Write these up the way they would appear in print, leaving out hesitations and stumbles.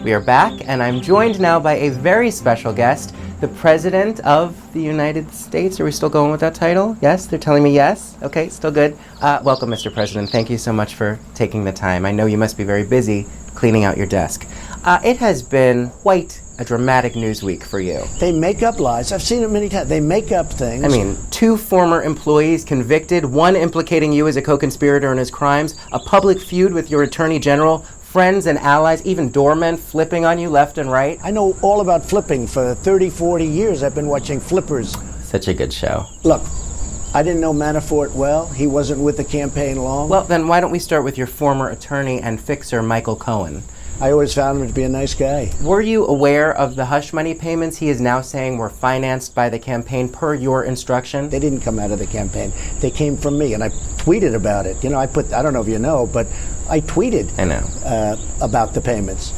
We are back, and I'm joined now by a very special guest, the President of the United States. Are we still going with that title? Yes? They're telling me yes? Okay, still good. Welcome, Mr. President. Thank you so much for taking the time. I know you must be very busy cleaning out your desk. It has been quite a dramatic news week for you. They make up lies. I've seen it many times. They make up things. I mean, 2 former employees convicted, 1 implicating you as a co-conspirator in his crimes, a public feud with your attorney general, friends and allies, even doormen flipping on you left and right. I know all about flipping. For 30, 40 years, I've been watching Flippers. Such a good show. Look, I didn't know Manafort well. He wasn't with the campaign long. Well, then why don't we start with your former attorney and fixer, Michael Cohen. I always found him to be a nice guy. Were you aware of the hush money payments he is now saying were financed by the campaign per your instruction? They didn't come out of the campaign. They came from me, and I tweeted about it. You know, I don't know if you know, but I tweeted about the payments.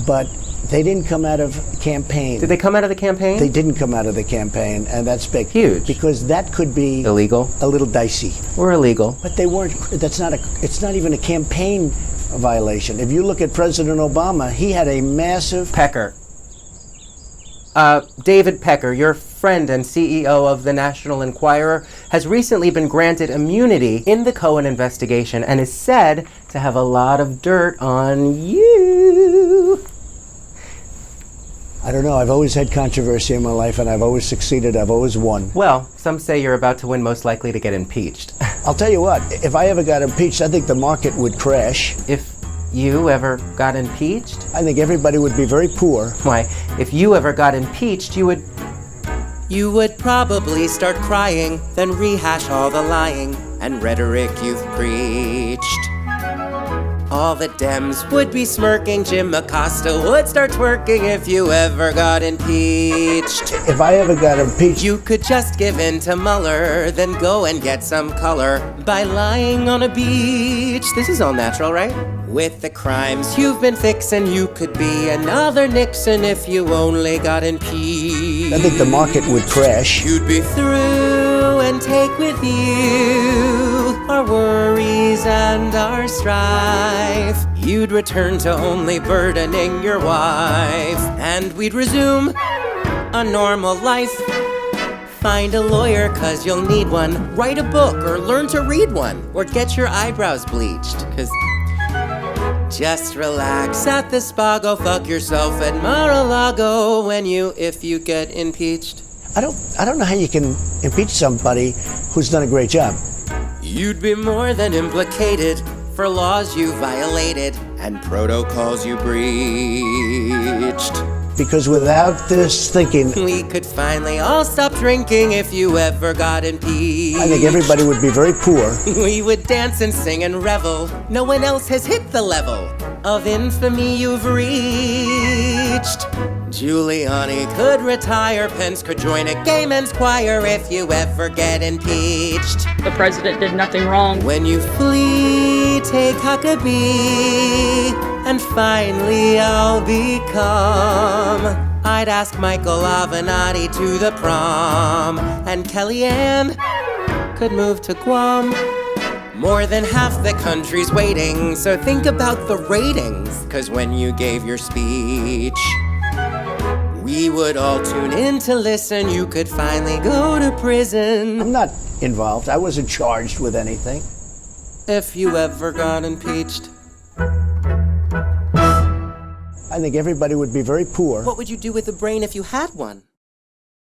But they didn't come out of campaign. Did they come out of the campaign? They didn't come out of the campaign, and that's big. Huge. Because that could be illegal? A little dicey. Or illegal. But they weren't, it's not even a campaign violation. If you look at President Obama, he had a massive... Pecker. David Pecker, your friend and CEO of the National Enquirer, has recently been granted immunity in the Cohen investigation and is said to have a lot of dirt on you. I don't know. I've always had controversy in my life, and I've always succeeded. I've always won. Well, some say you're about to win, most likely to get impeached. I'll tell you what, if I ever got impeached, I think the market would crash. If you ever got impeached? I think everybody would be very poor. Why, if you ever got impeached, you would probably start crying, then rehash all the lying and rhetoric you've preached. All the Dems would be smirking, Jim Acosta would start twerking if you ever got impeached. If I ever got impeached... You could just give in to Mueller, then go and get some color by lying on a beach. This is all natural, right? With the crimes you've been fixing, you could be another Nixon if you only got impeached. I think the market would crash. You'd be through and take with you our worries and our strife. You'd return to only burdening your wife, and we'd resume a normal life. Find a lawyer, 'cause you'll need one. Write a book or learn to read one, or get your eyebrows bleached, 'cause just relax at the spa, go fuck yourself at Mar-a-Lago if you get impeached. I don't know how you can impeach somebody who's done a great job. You'd be more than implicated for laws you violated and protocols you breached. Because without this thinking... we could finally all stop drinking if you ever got impeached. I think everybody would be very poor. We would dance and sing and revel. No one else has hit the level of infamy you've reached. Giuliani could retire, Pence could join a gay men's choir if you ever get impeached. The president did nothing wrong. When you flee, take Huckabee, and finally I'll become. I'd ask Michael Avenatti to the prom, and Kellyanne could move to Guam. More than half the country's waiting, so think about the ratings, 'cause when you gave your speech, we would all tune in to listen. You could finally go to prison. I'm not involved. I wasn't charged with anything. If you ever got impeached. I think everybody would be very poor. What would you do with a brain if you had one?